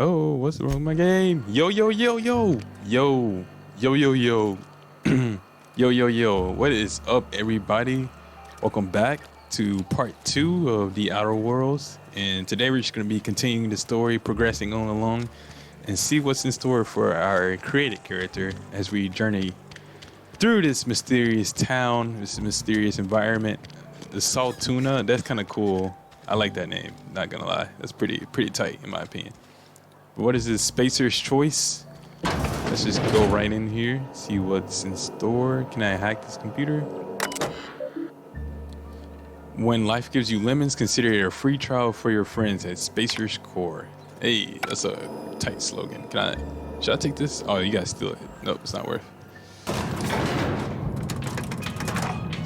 Oh, what's wrong with my game? Yo, yo, yo, yo. Yo, yo, yo, yo. Yo, yo, yo. What is up, everybody? Welcome back to part 2 of The Outer Worlds. And today we're just going to be continuing the story, progressing on along, and see what's in store for our created character as we journey through this mysterious town, this mysterious environment. The Salt Tuna, that's kind of cool. I like that name, not gonna lie. That's pretty tight in my opinion. What is this, Spacer's Choice? Let's just go right in here, see what's in store. Can I hack this computer? When life gives you lemons, consider it a free trial for your friends at Spacer's Core. Hey, that's a tight slogan. Should I take this? Oh, you guys steal it. Nope, it's not worth.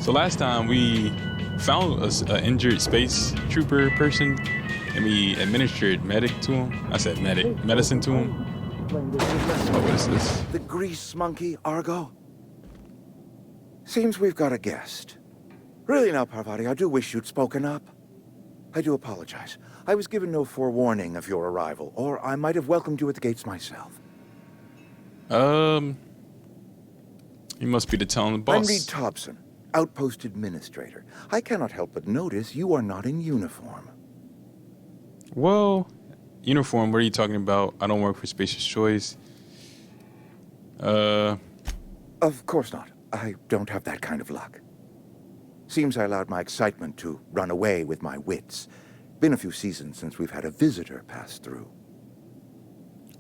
So last time we found an injured space trooper person and we administered medic to him. I said medicine to him. Oh, what is this? The grease monkey, Argo? Seems we've got a guest. Really now, Parvati, I do wish you'd spoken up. I do apologize. I was given no forewarning of your arrival, or I might have welcomed you at the gates myself. You must be the town boss. I'm Reed Thompson, Outpost Administrator. I cannot help but notice you are not in uniform. Well, uniform, what are you talking about? I don't work for Spacer's Choice. Of course not. I don't have that kind of luck. Seems I allowed my excitement to run away with my wits. Been a few seasons since we've had a visitor pass through.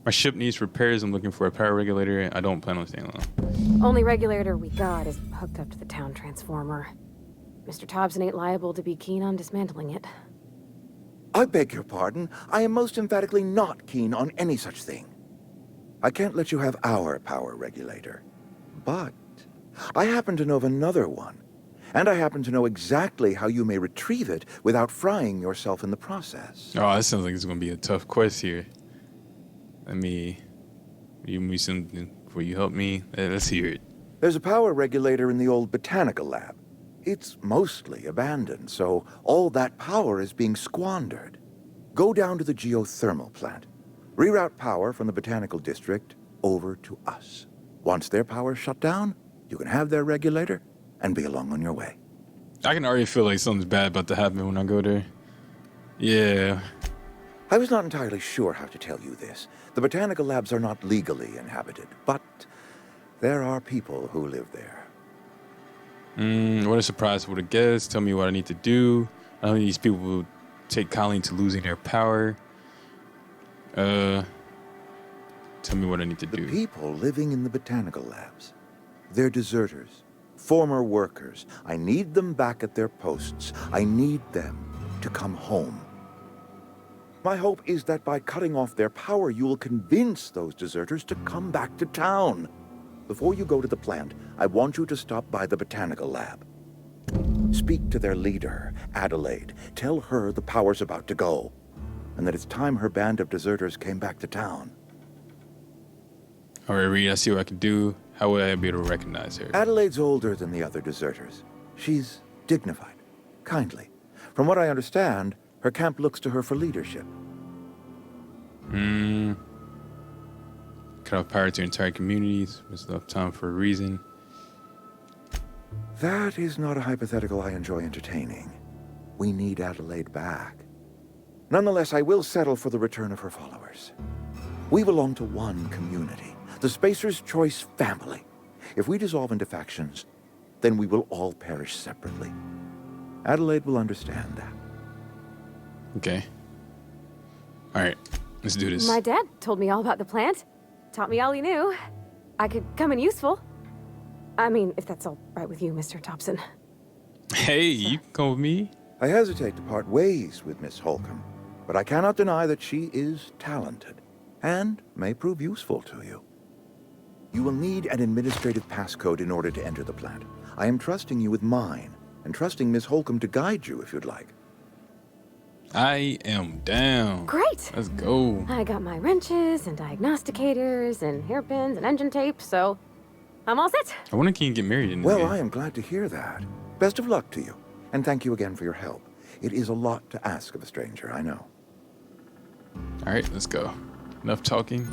My ship needs repairs. I'm looking for a power regulator. I don't plan on staying long. Only regulator we got is hooked up to the town transformer. Mr. Thompson ain't liable to be keen on dismantling it. I beg your pardon. I am most emphatically not keen on any such thing. I can't let you have our power regulator. But I happen to know of another one. And I happen to know exactly how you may retrieve it without frying yourself in the process. Oh, that sounds like it's going to be a tough quest here. Let me give me something before you help me. Let's hear it. There's a power regulator in the old botanical lab. It's mostly abandoned, so all that power is being squandered. Go down to the Geothermal Plant. Reroute power from the botanical district over to us. Once their power's shut down, you can have their regulator and be along on your way. I can already feel like something's bad about to happen when I go there. Yeah. I was not entirely sure how to tell you this. The botanical labs are not legally inhabited, but there are people who live there. What a surprise for the guests. Tell me what I need to do. I know these people will take Colleen to losing their power. Tell me what I need to do. The people living in the botanical labs. They're deserters, former workers. I need them back at their posts. I need them to come home. My hope is that by cutting off their power, you will convince those deserters to come back to town. Before you go to the plant, I want you to stop by the botanical lab. Speak to their leader, Adelaide. Tell her the power's about to go, and that it's time her band of deserters came back to town. All right, Reed, I see what I can do. How will I be able to recognize her? Adelaide's older than the other deserters. She's dignified, kindly. From what I understand, her camp looks to her for leadership. Cut off power to entire communities. It's enough time for a reason. That is not a hypothetical I enjoy entertaining. We need Adelaide back. Nonetheless, I will settle for the return of her followers. We belong to one community, the Spacer's Choice family. If we dissolve into factions, then we will all perish separately. Adelaide will understand that. Okay. All right, let's do this. My dad told me all about the plant. Taught me all he knew. I could come in useful. I mean, if that's all right with you, Mr. Thompson. Hey, you can come with me. I hesitate to part ways with Miss Holcomb, but I cannot deny that she is talented and may prove useful to you. You will need an administrative passcode in order to enter the plant. I am trusting you with mine, and trusting Miss Holcomb to guide you if you'd like. I am down. Great. Let's go. I got my wrenches and diagnosticators and hairpins and engine tape, so I'm all set. I wonder can you get married in this Well, game? I am glad to hear that. Best of luck to you, and thank you again for your help. It is a lot to ask of a stranger, I know. All right, let's go. Enough talking.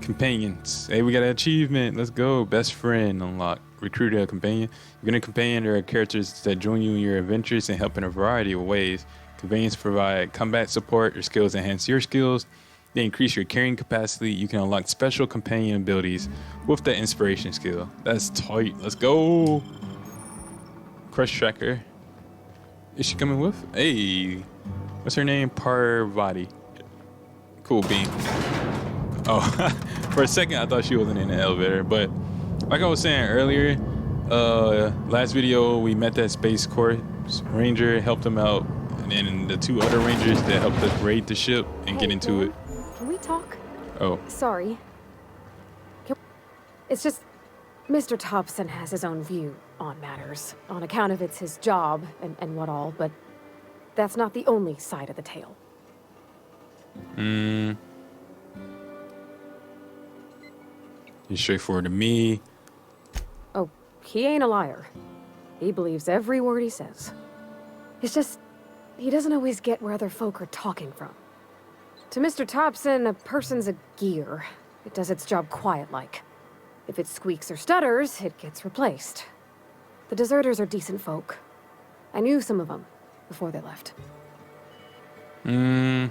Companions. Hey, we got an achievement. Let's go. Best friend unlocked. Recruit a companion. You're going to companion. There are characters that join you in your adventures and help in a variety of ways. Companions provide combat support. Your skills enhance your skills. They increase your carrying capacity. You can unlock special companion abilities with the inspiration skill. That's tight. Let's go. Crush tracker. Is she coming with? Hey. What's her name? Parvati. Cool bean. Oh, for a second I thought she wasn't in the elevator, but like I was saying earlier, last video we met that Space Corps ranger, helped him out, and then the 2 other rangers that helped us raid the ship and get into man, it. Can we talk? Oh. Sorry. It's just Mr. Thompson has his own view on matters, on account of it's his job and what all, but that's not the only side of the tale. He's straightforward to me. Oh, he ain't a liar. He believes every word he says. It's just, he doesn't always get where other folk are talking from. To Mr. Thompson, a person's a gear. It does its job quiet-like. If it squeaks or stutters, it gets replaced. The deserters are decent folk. I knew some of them before they left. Did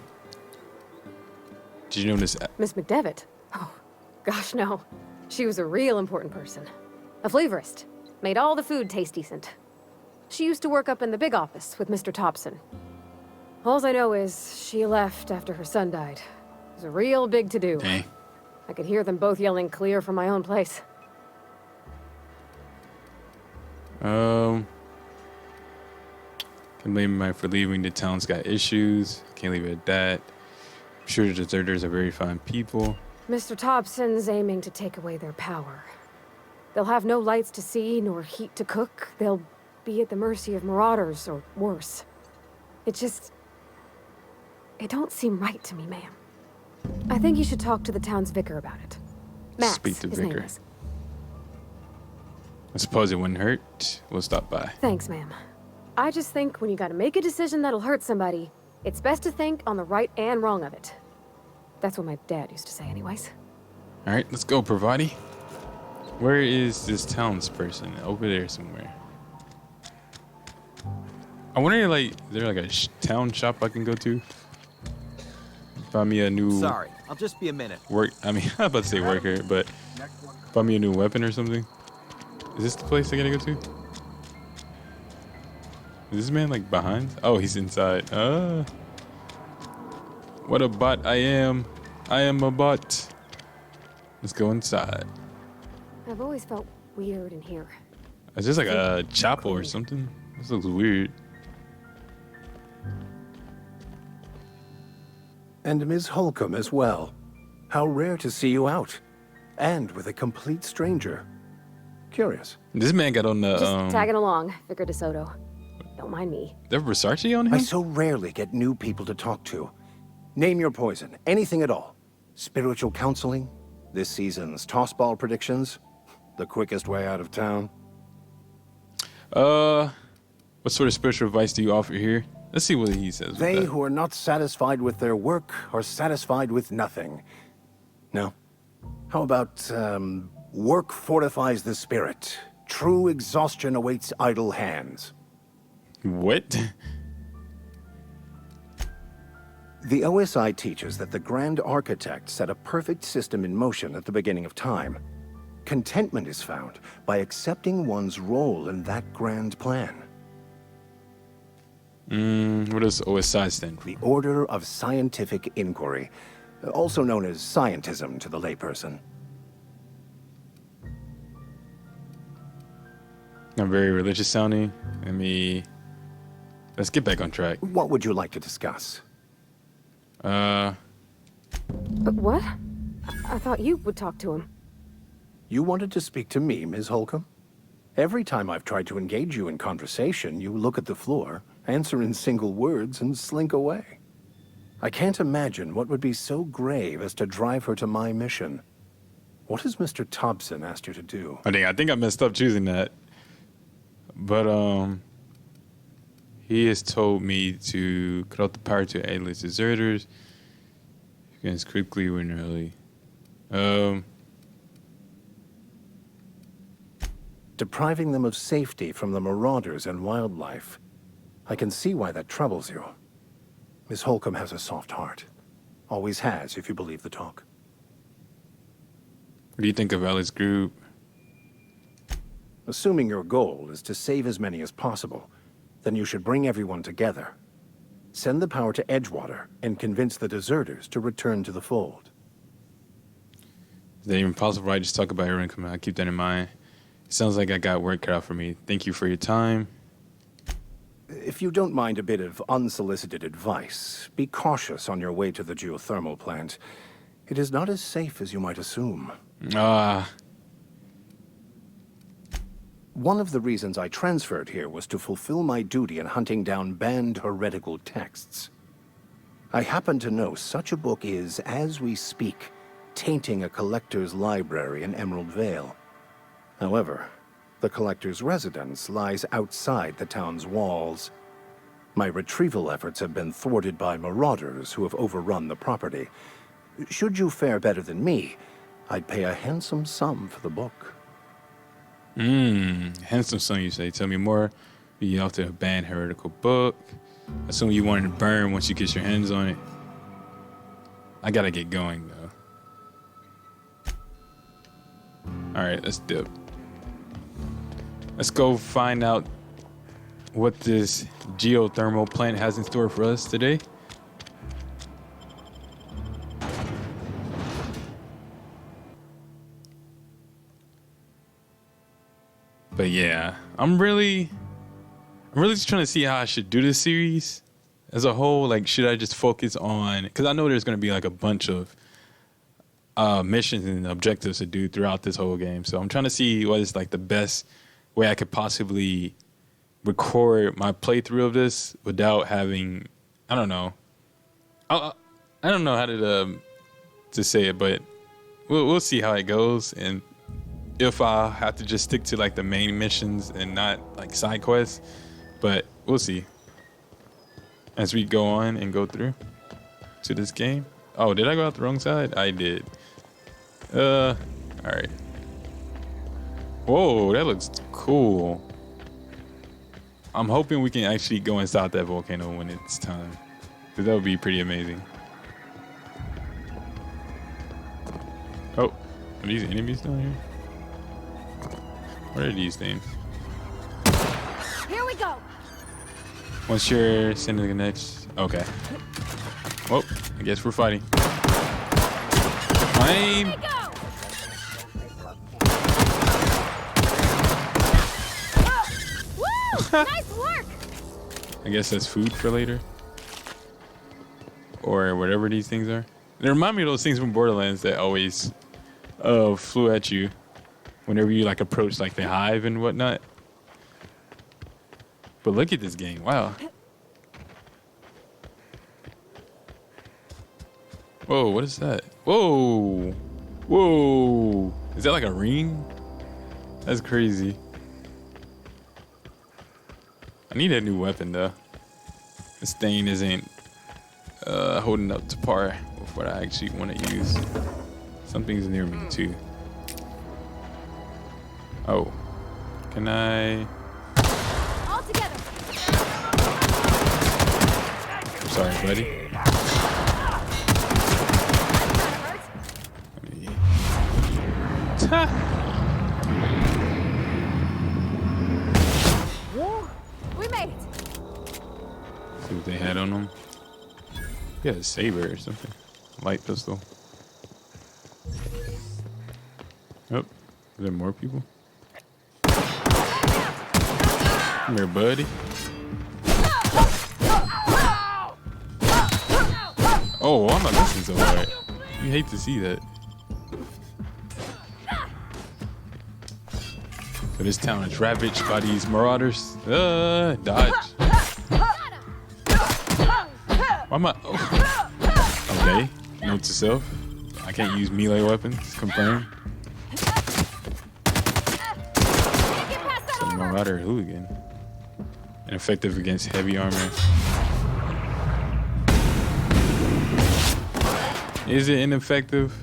you notice? Miss McDevitt? Oh, gosh, no. She was a real important person. A flavorist. Made all the food taste decent. She used to work up in the big office with Mr. Thompson. Alls I know is she left after her son died. It was a real big to-do. Dang. I could hear them both yelling clear from my own place. Can blame him for leaving. The town's got issues. Can't leave it at that. I'm sure the deserters are very fine people. Mr. Thompson's aiming to take away their power. They'll have no lights to see, nor heat to cook. They'll be at the mercy of marauders, or worse. It don't seem right to me, ma'am. I think you should talk to the town's vicar about it. Max, Speak to his name vicar. is. I suppose it wouldn't hurt. We'll stop by. Thanks, ma'am. I just think when you gotta make a decision that'll hurt somebody, it's best to think on the right and wrong of it. That's what my dad used to say anyways. All right, let's go, Parvati. Where is this townsperson? Over there somewhere. I wonder, like, is there like a town shop I can go to? Buy me a new... Sorry, I'll just be a minute. I mean, I'm about to say worker, but buy me a new weapon or something. Is this the place I gotta go to? Is this man like behind? Oh, he's inside. What a bot I am. I am a bot. Let's go inside. I've always felt weird in here. Is this like a chapel or something? This looks weird. And Ms. Holcomb as well. How rare to see you out. And with a complete stranger. Curious. This man got on the Just tagging along, Vicar DeSoto. Don't mind me. the Versace on him? I so rarely get new people to talk to. Name your poison, anything at all. Spiritual counseling, this season's tossball predictions, the quickest way out of town. What sort of spiritual advice do you offer here? Let's see what he says. They who are not satisfied with their work are satisfied with nothing. No. How about, work fortifies the spirit. True exhaustion awaits idle hands. What? The OSI teaches that the Grand Architect set a perfect system in motion at the beginning of time. Contentment is found by accepting one's role in that grand plan. What does OSI stand for? The Order of Scientific Inquiry, also known as scientism to the layperson. Not very religious sounding. Let's get back on track. What would you like to discuss? But what? I thought you would talk to him. You wanted to speak to me, Ms. Holcomb? Every time I've tried to engage you in conversation, you look at the floor, answer in single words, and slink away. I can't imagine what would be so grave as to drive her to my mission. What has Mr. Thompson asked you to do? I think I messed up choosing that. But he has told me to cut off the power to alien deserters. Against quickly when early. Depriving them of safety from the marauders and wildlife. I can see why that troubles you. Miss Holcomb has a soft heart. Always has, if you believe the talk. What do you think of Alice's group? Assuming your goal is to save as many as possible, then you should bring everyone together. Send the power to Edgewater and convince the deserters to return to the fold. Is that even possible? I just talk about everyone coming out. Keep that in mind. It sounds like I got work cut out for me. Thank you for your time. If you don't mind a bit of unsolicited advice, be cautious on your way to the geothermal plant. It is not as safe as you might assume. One of the reasons I transferred here was to fulfill my duty in hunting down banned heretical texts. I happen to know such a book is, as we speak, tainting a collector's library in Emerald Vale. However, the collector's residence lies outside the town's walls. My retrieval efforts have been thwarted by marauders who have overrun the property. Should you fare better than me, I'd pay a handsome sum for the book. Handsome sum, you say. Tell me more. Be off to a banned heretical book. Assume you wanted to burn once you get your hands on it. I gotta get going, though. Alright, let's dip. Let's go find out what this geothermal plant has in store for us today. But yeah, I'm really just trying to see how I should do this series as a whole. Like, should I just focus on, because I know there's going to be like a bunch of missions and objectives to do throughout this whole game. So I'm trying to see what is like the best way I could possibly record my playthrough of this without having, I don't know. I don't know how to say it, but we'll see how it goes. And if I have to just stick to like the main missions and not like side quests, but we'll see as we go on and go through to this game. Oh, did I go out the wrong side? I did. All right. Whoa, that looks cool. I'm hoping we can actually go inside that volcano when it's time, because that would be pretty amazing. Oh, are these enemies down here? What are these things? Here we go. Once you're sending the next, okay. Well, I guess we're fighting. Here we go. Woo! Nice work. I guess that's food for later, or whatever these things are. They remind me of those things from Borderlands that always flew at you whenever you like approach like the hive and whatnot. But look at this game. Wow. Whoa, what is that? Whoa. Whoa. Is that like a ring? That's crazy. I need a new weapon though. This thing isn't holding up to par with what I actually want to use. Something's near me too. Oh. Can I? All together. I'm sorry, buddy. We made it. See what they had on them. Yeah, a saber or something. Light pistol. Oh, is there more people? Come here, buddy. Oh, I'm not missing so hard. You hate to see that. So this town is ravaged by these marauders. Dodge. Why am I? Oh. Okay. Note to self. I can't use melee weapons. Confirmed. Some marauder hooligan. Ineffective against heavy armor. Is it ineffective?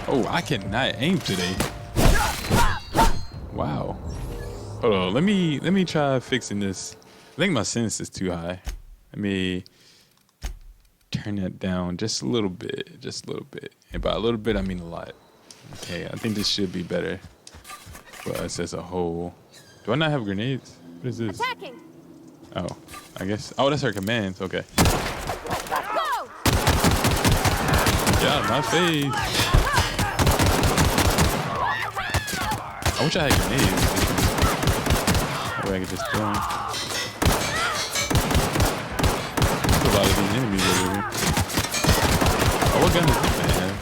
Oh, I cannot aim today. Wow. Hold on, let me try fixing this. I think my sense is too high. Let me turn that down just a little bit, And by a little bit, I mean a lot. Okay, I think this should be better for us as a whole. Do I not have grenades? What is this? Attacking. Oh, I guess. Oh, that's our commands. Okay. Go! Get out of my face. I wish I had grenades. That way I could just throw them. There's a lot of these enemies over here. Oh, what gun does this man have?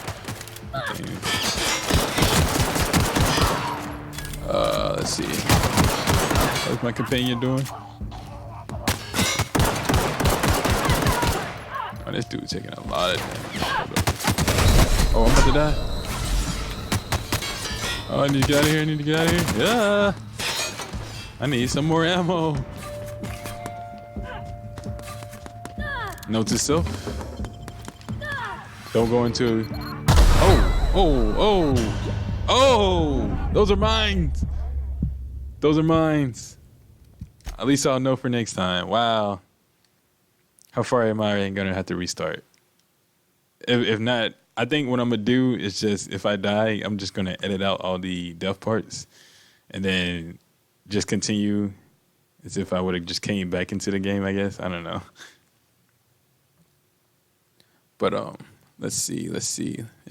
Let's see. What's my companion doing? Oh, this dude's taking a lot of damage. Oh, I'm about to die. Oh, I need to get out of here. Yeah. I need some more ammo. Note to self. Don't go into. Oh, those are mines. At least I'll know for next time. Wow. How far am I gonna have to restart? If not, I think what I'm gonna do is just, if I die, I'm just gonna edit out all the death parts and then just continue as if I would have just came back into the game, I guess. I don't know. But let's see. Let's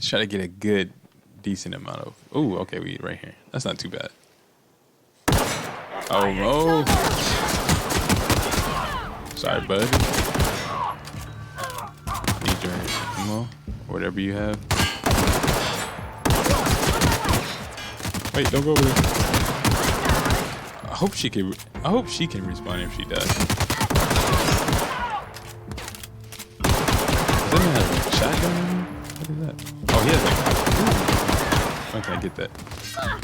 try to get a good, decent amount of. Oh, okay, we right here. That's not too bad. Oh no. Sorry, bud. Need your ammo, or whatever you have. Wait, don't go over there. I hope she can respawn if she does. Doesn't he have a shotgun? What is that? Oh, he has like. Okay, I get that.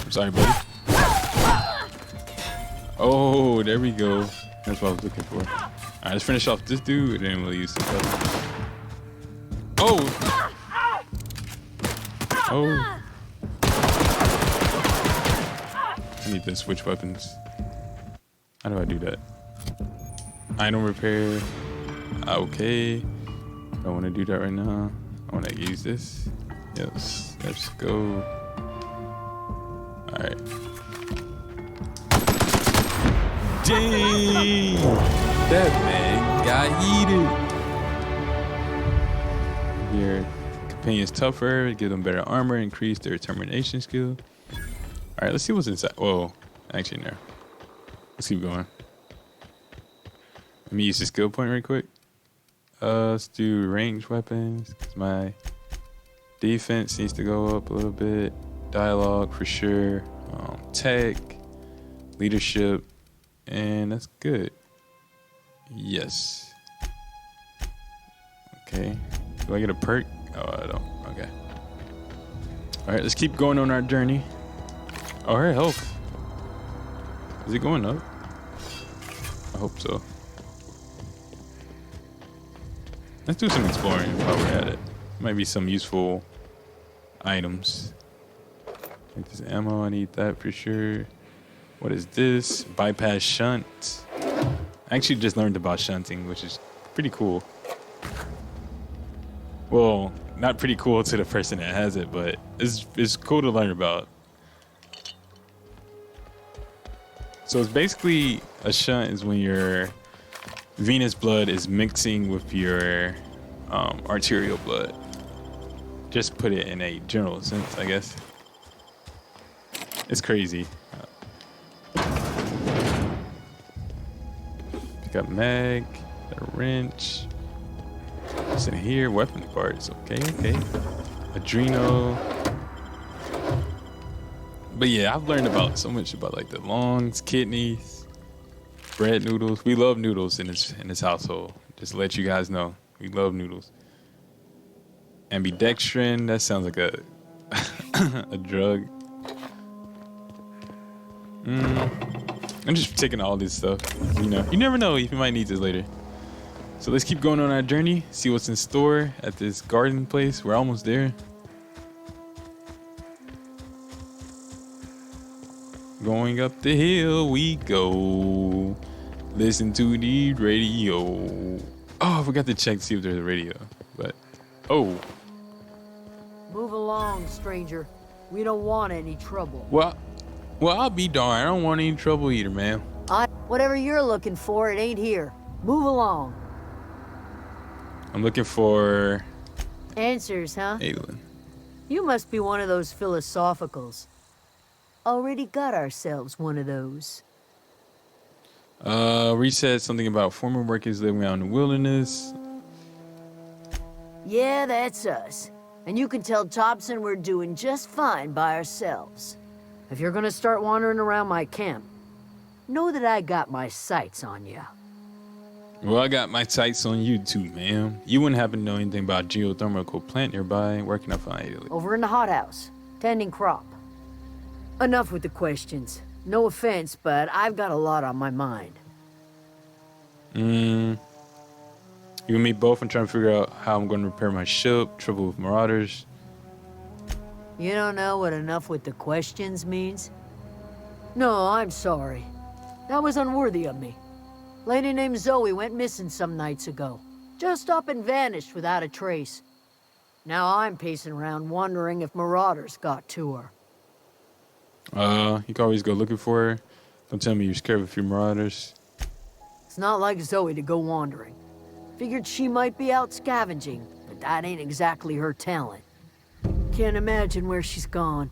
I'm sorry, buddy. Oh, there we go. That's what I was looking for. All right, let's finish off this dude, and then we'll use some stuff. Oh. Oh. I need to switch weapons. How do I do that? Item repair. Okay. I want to do that right now. I want to use this. Yes. Let's go. All right. Dang! That man got heated. Your companion's tougher, give them better armor, increase their determination skill. All right, let's see what's inside. Whoa, actually, no. Let's keep going. Let me use the skill point real quick. Let's do ranged weapons, because my defense needs to go up a little bit. Dialogue for sure. Tech, leadership, and that's good. Yes. Okay. Do I get a perk? Oh, I don't. Okay. All right, let's keep going on our journey. Oh, her health. Is it going up? I hope so. Let's do some exploring while we're at it. Might be some useful items. Like this ammo, I need that for sure. What is this? Bypass shunt. I actually just learned about shunting, which is pretty cool. Well, not pretty cool to the person that has it, but it's cool to learn about. So it's basically a shunt is when your venous blood is mixing with your arterial blood. Just put it in a general sense, I guess. It's crazy. Pick up mag, a wrench. What's in here? Weapon parts. Okay. Adrenal. But yeah, I've learned about so much about like the lungs, kidneys, bread noodles. We love noodles in this household. Just to let you guys know, we love noodles. Ambidextrin. That sounds like a a drug. I'm just taking all this stuff. You know, you never know if you might need this later. So let's keep going on our journey, see what's in store at this garden place. We're almost there. Going up the hill we go. Listen to the radio. Oh, I forgot to check to see if there's a radio. But, oh. Move along, stranger. We don't want any trouble. Well, I'll be darned. I don't want any trouble either, man. Whatever you're looking for, it ain't here. Move along. I'm looking for Answers, huh? Aylin. You must be one of those philosophicals. Already got ourselves one of those. Reese said something about former workers living out in the wilderness. Yeah, that's us. And you can tell Thompson we're doing just fine by ourselves. If you're gonna start wandering around my camp, know that I got my sights on you. Well, I got my sights on you too, ma'am. You wouldn't happen to know anything about Geothermal Plant nearby, working up on Aylin. Over in the hothouse, tending crop. Enough with the questions. No offense, but I've got a lot on my mind. You and me both. I'm trying to figure out how I'm going to repair my ship, trouble with marauders. You don't know what enough with the questions means? No, I'm sorry. That was unworthy of me. Lady named Zoey went missing some nights ago. Just up and vanished without a trace. Now I'm pacing around wondering if marauders got to her. You can always go looking for her. Don't tell me you're scared of a few marauders. It's not like Zoey to go wandering. Figured she might be out scavenging, but that ain't exactly her talent. Can't imagine where she's gone.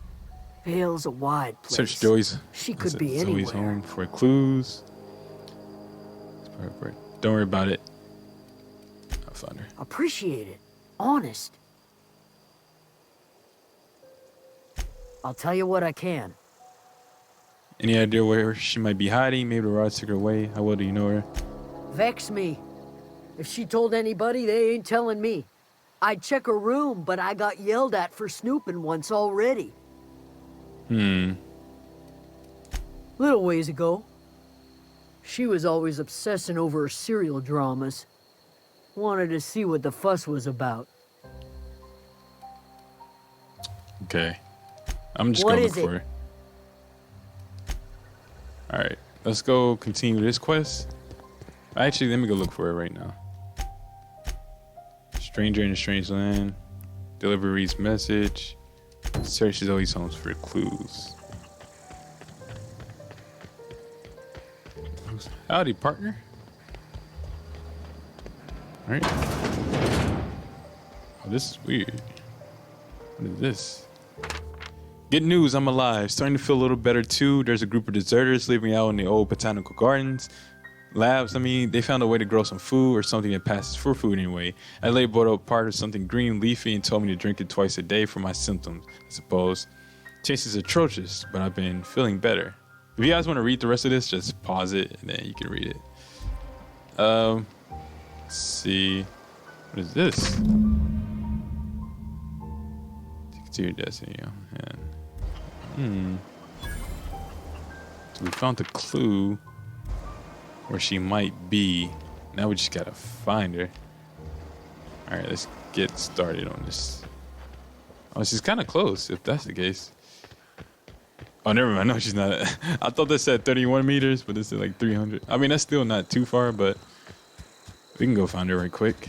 Vale's a wide place. Search Joey's. She could be Zoe's anywhere. home for clues. Don't worry about it. I'll find her. Appreciate it. Honest. I'll tell you what I can. Any idea where she might be hiding? Maybe the marauders took her away. How well do you know her? Vex me. If she told anybody, they ain't telling me. I'd check her room, but I got yelled at for snooping once already. Little ways ago. She was always obsessing over her serial dramas. Wanted to see what the fuss was about. Okay. I'm just What going to is look for her. Alright. Let's go continue this quest. Actually, let me go look for her right now. Stranger in a strange land. Deliver Reed's message. Search Zoe's homes for clues. Howdy, partner. Alright. Oh, this is weird. What is this? Good news, I'm alive. Starting to feel a little better too. There's a group of deserters living out in the old botanical gardens. Labs, they found a way to grow some food or something that passes for food anyway. I labeled up part of something green leafy and told me to drink it twice a day for my symptoms, I suppose. Taste is atrocious, but I've been feeling better. If you guys want to read the rest of this, just pause it and then you can read it. Let's see. What is this? Take it to your destiny. So we found the clue where she might be. Now we just gotta find her. All right, let's get started on this. Oh, she's kind of close if that's the case. Oh, never mind. No, she's not. I thought that said 31 meters, but it's like 300. I mean, that's still not too far, but we can go find her right quick.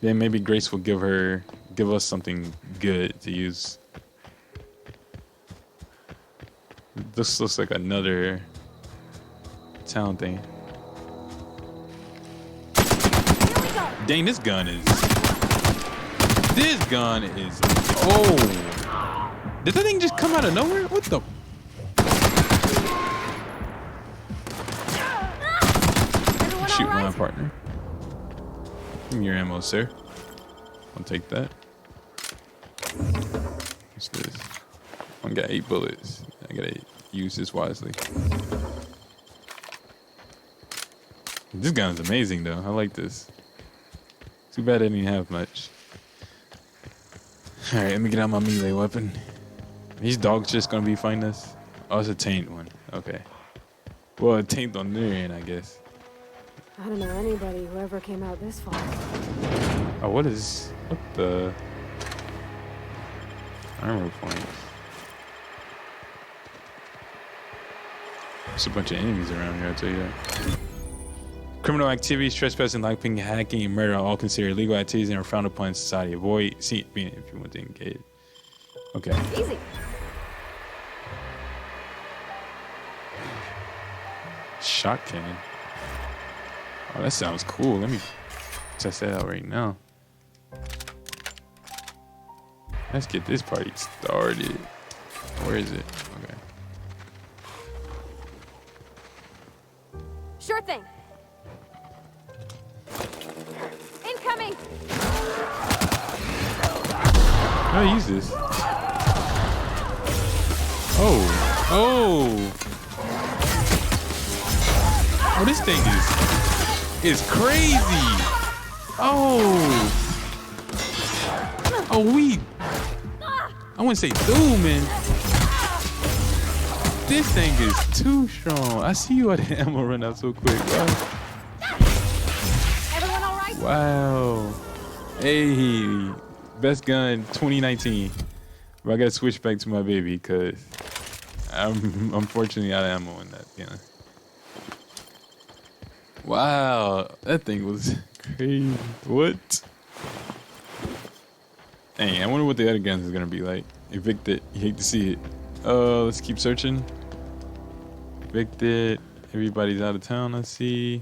Then maybe Grace will give us something good to use. This looks like another town thing. Dang, this gun is. Oh. Did that thing just come out of nowhere? What the? Shoot my partner. Give me your ammo, sir. I'll take that. What's this? I got 8 bullets. I gotta use this wisely. This gun's amazing, though. I like this. Too bad I didn't even have much. All right, let me get out my melee weapon. These dogs just gonna be fighting us? Oh, it's a taint one. Okay. Well, a taint on their end, I guess. I don't know anybody who ever came out this far. Oh, what the armor points? There's a bunch of enemies around here, I'll tell you that. Criminal activities, trespassing, lockpicking, hacking, and murder are all considered illegal activities and are frowned upon in society. Avoid being if you want to engage. Okay. Easy. Shot cannon. Oh, that sounds cool. Let me test that out right now. Let's get this party started. Where is it? Okay. Sure thing. Incoming. How do I use this? Oh. Oh. Oh, this thing is crazy. Oh. Oh, I wouldn't say man. This thing is too strong. I see you at the ammo run out so quick. Wow. Everyone all right? Wow. Hey, best gun 2019. But I gotta switch back to my baby because I'm unfortunately out of ammo in that gun. Wow, that thing was crazy. What? Dang, I wonder what the other guns is gonna be like. Evicted, you hate to see it. Let's keep searching. Evicted, everybody's out of town, let's see.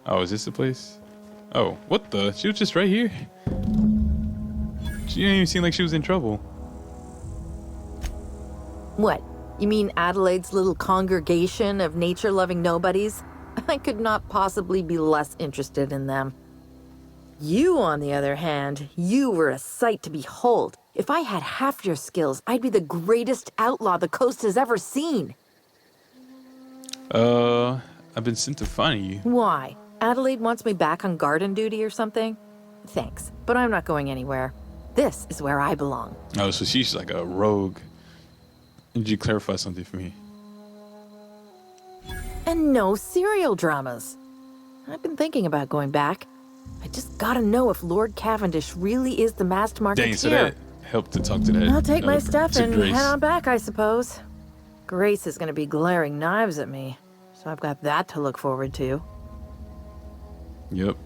Oh, is this the place? Oh, what the? She was just right here. She didn't even seem like she was in trouble. What? You mean Adelaide's little congregation of nature-loving nobodies? I could not possibly be less interested in them. You, on the other hand, you were a sight to behold. If I had half your skills, I'd be the greatest outlaw the coast has ever seen. I've been sent to find you. Why? Adelaide wants me back on garden duty or something? Thanks, but I'm not going anywhere. This is where I belong. Oh, so she's like a rogue. Did you clarify something for me? And no serial dramas. I've been thinking about going back. I just gotta know if Lord Cavendish really is the masked marketeer. Dang, so that helped to talk to that. I'll take my stuff to and Grace. head on back, I suppose. Grace is gonna be glaring knives at me, so I've got that to look forward to. Yep.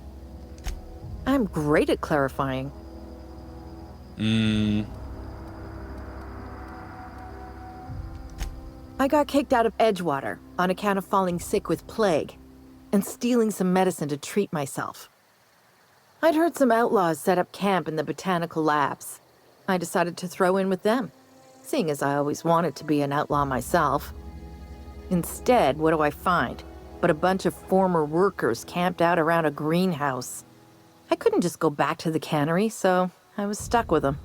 I'm great at clarifying. I got kicked out of Edgewater on account of falling sick with plague and stealing some medicine to treat myself. I'd heard some outlaws set up camp in the botanical labs. I decided to throw in with them, seeing as I always wanted to be an outlaw myself. Instead, what do I find? But a bunch of former workers camped out around a greenhouse. I couldn't just go back to the cannery, so I was stuck with them.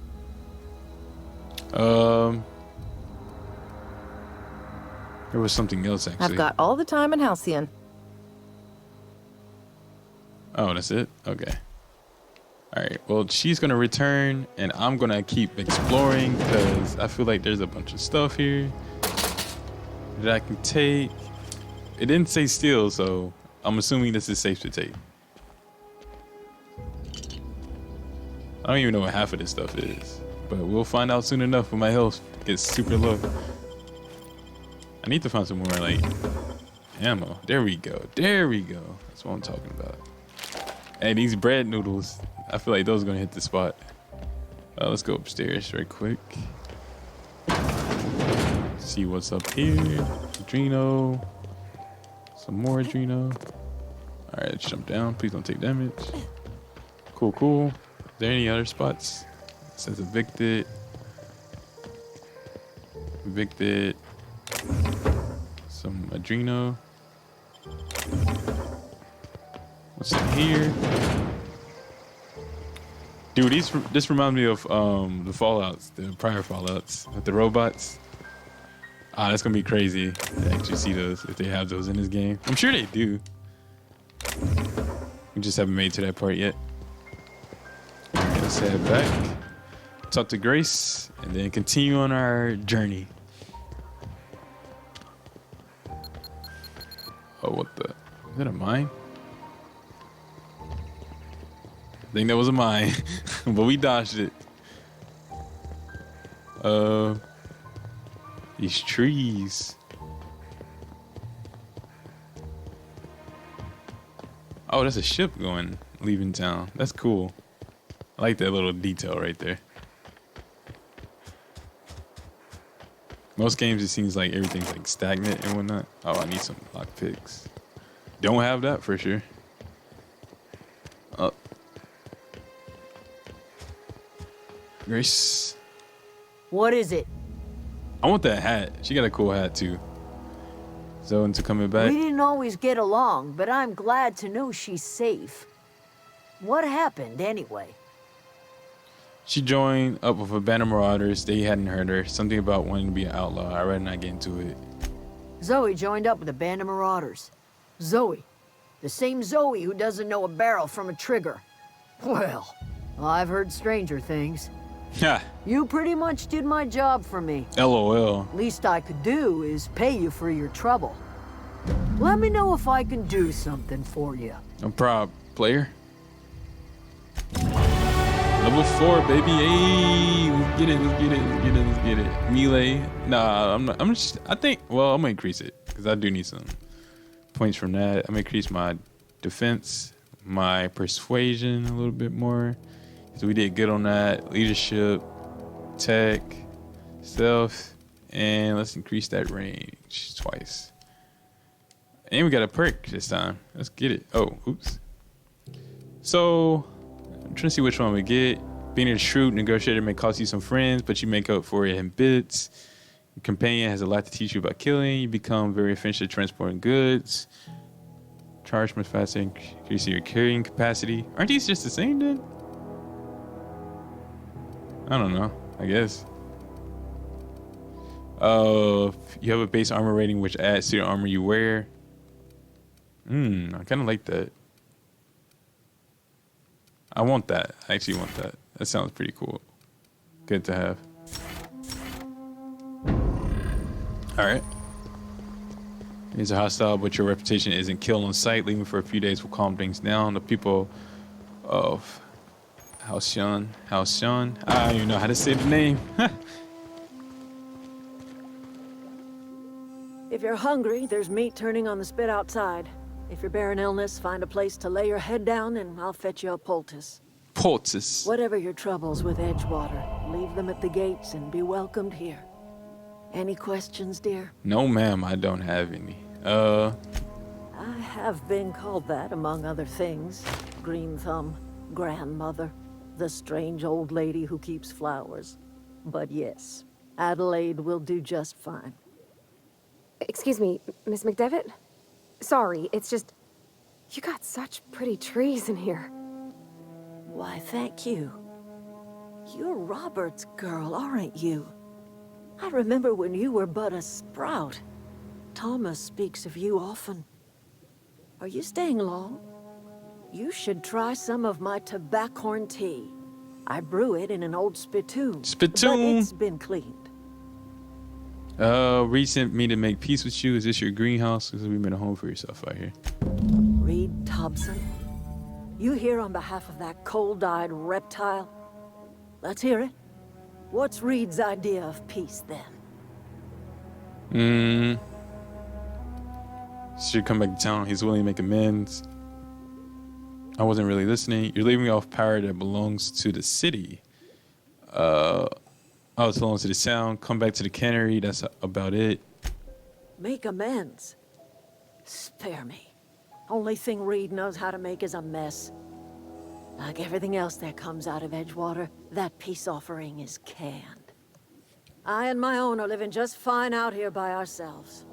There was something else actually. I've got all the time in Halcyon. Oh, that's it? Okay. All right. Well, she's going to return and I'm going to keep exploring because I feel like there's a bunch of stuff here that I can take. It didn't say steal, so I'm assuming this is safe to take. I don't even know what half of this stuff is, but we'll find out soon enough when my health gets super low. I need to find some more, like, ammo. There we go. There we go. That's what I'm talking about. Hey, these bread noodles, I feel like those are going to hit the spot. Let's go upstairs right quick. See what's up here. Adreno. Some more Adreno. All right, let's jump down. Please don't take damage. Cool, cool. Are there any other spots? It says evicted. Evicted. Some Adreno. What's in here? Dude, this reminds me of the Fallouts, the prior Fallouts with the robots. Ah, that's gonna be crazy to actually see those if they have those in this game. I'm sure they do. We just haven't made to that part yet. All right, let's head back, talk to Grace, and then continue on our journey. Oh, what the? Is that a mine? I think that was a mine, but we dodged it. These trees. Oh, that's a ship leaving town. That's cool. I like that little detail right there. Most games, it seems like everything's like stagnant and whatnot. Oh, I need some lockpicks. Don't have that for sure. Oh. Grace. What is it? I want that hat. She got a cool hat too. So into coming back. We didn't always get along, but I'm glad to know she's safe. What happened anyway? She joined up with a band of marauders. They hadn't heard her. Something about wanting to be an outlaw. I'd rather not get into it. Zoey joined up with a band of marauders. Zoey. The same Zoey who doesn't know a barrel from a trigger. Well, I've heard stranger things. Ha! You pretty much did my job for me. LOL. Least I could do is pay you for your trouble. Let me know if I can do something for you. No problem, player. Level 4, baby. Hey, let's get it. Let's get it. Let's get it. Let's get it. Melee. Nah, I'm not. I'm just. I think. Well, I'm gonna increase it because I do need some points from that. I'm gonna increase my defense, my persuasion a little bit more. So we did good on that. Leadership, tech, stealth, and let's increase that range twice. And we got a perk this time. Let's get it. Oh, oops. So I'm trying to see which one we get. Being a shrewd negotiator may cost you some friends, but you make up for it in bits. Your companion has a lot to teach you about killing. You become very efficient at transporting goods. Charge much faster, increasing your carrying capacity. Aren't these just the same then? I don't know, I guess. You have a base armor rating which adds to the armor you wear. I kind of like that. I want that. I actually want that. That sounds pretty cool. Good to have. Alright. These are hostile, but your reputation isn't killed on sight. Leaving for a few days will calm things down. The people of Halcyon. I don't even know how to say the name. If you're hungry, there's meat turning on the spit outside. If you're bearing illness, find a place to lay your head down and I'll fetch you a poultice. Poultice. Whatever your troubles with Edgewater, leave them at the gates and be welcomed here. Any questions, dear? No, ma'am, I don't have any. I have been called that, among other things. Green Thumb, grandmother, the strange old lady who keeps flowers. But yes, Adelaide will do just fine. Excuse me, Miss McDevitt? Sorry, it's just... You got such pretty trees in here. Why, thank you. You're Robert's girl, aren't you? I remember when you were but a sprout. Thomas speaks of you often. Are you staying long? You should try some of my tobaccorn tea. I brew it in an old spittoon. Spittoon? But it's been cleaned. Reed me to make peace with you. Is this your greenhouse? Because we've been a home for yourself out here. Reed Thompson? You here on behalf of that cold-eyed reptile? Let's hear it. What's Reed's idea of peace, then? Should come back to town. He's willing to make amends. I wasn't really listening. You're leaving off power that belongs to the city. It belongs to the sound. Come back to the cannery. That's about it. Make amends? Spare me. Only thing Reed knows how to make is a mess. Like everything else that comes out of Edgewater, that peace offering is canned. I and my own are living just fine out here by ourselves.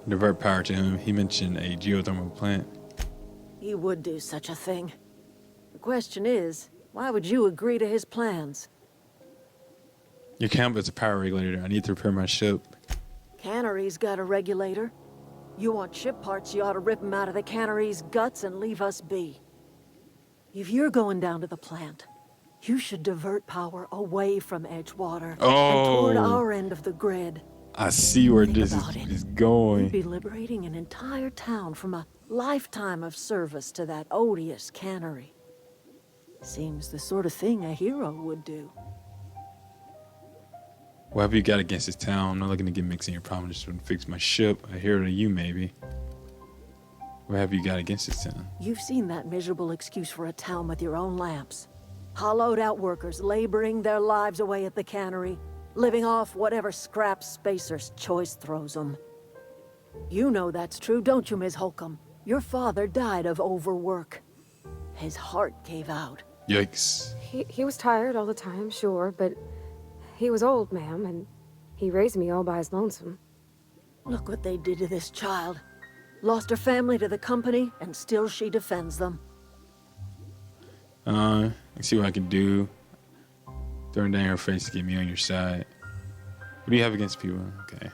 Divert power to him. He mentioned a geothermal plant. He would do such a thing. The question is, why would you agree to his plans? Your camp is a power regulator. I need to repair my ship. Cannery's got a regulator. You want ship parts, you ought to rip them out of the cannery's guts and leave us be. If you're going down to the plant, you should divert power away from Edgewater and toward our end of the grid. I see where Think this about is it. going. You'd be liberating an entire town from a Lifetime of service to that odious cannery. Seems the sort of thing a hero would do. What have you got against this town? I'm not looking to get mixed in your problem. Just want to fix my ship. A hero to you, maybe. What have you got against this town? You've seen that miserable excuse for a town with your own lamps. Hollowed out workers laboring their lives away at the cannery, living off whatever scrap Spacer's choice throws them. You know that's true, don't you, Ms. Holcomb? Your father died of overwork. His heart gave out. Yikes. He was tired all the time, sure, but he was old, ma'am, and he raised me all by his lonesome. Look what they did to this child. Lost her family to the company, and still she defends them. Let's see what I can do. Throwing down your face to get me on your side. What do you have against people? Okay.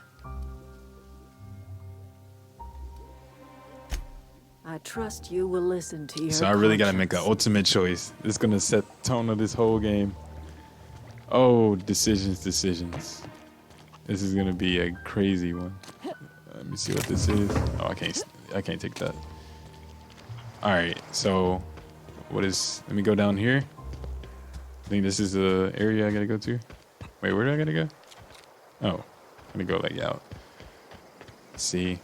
I trust you will listen to your So I really gotta make an conscience. ultimate choice. It's gonna set the tone of this whole game. Oh, decisions. This is gonna be a crazy one. Let me see what this is. Oh, I can't take that. All right, so let me go down here. I think this is the area I gotta go to. Wait, where do I gotta go? Oh, I'm gonna go like out. Let's see.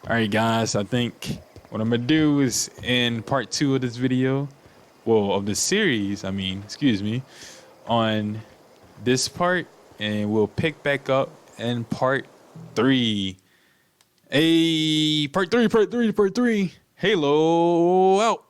All right, guys, I think what I'm gonna do is in part 2 of this video, well, of the series, excuse me, on this part, and we'll pick back up in part 3. Hey, part 3. Halo out.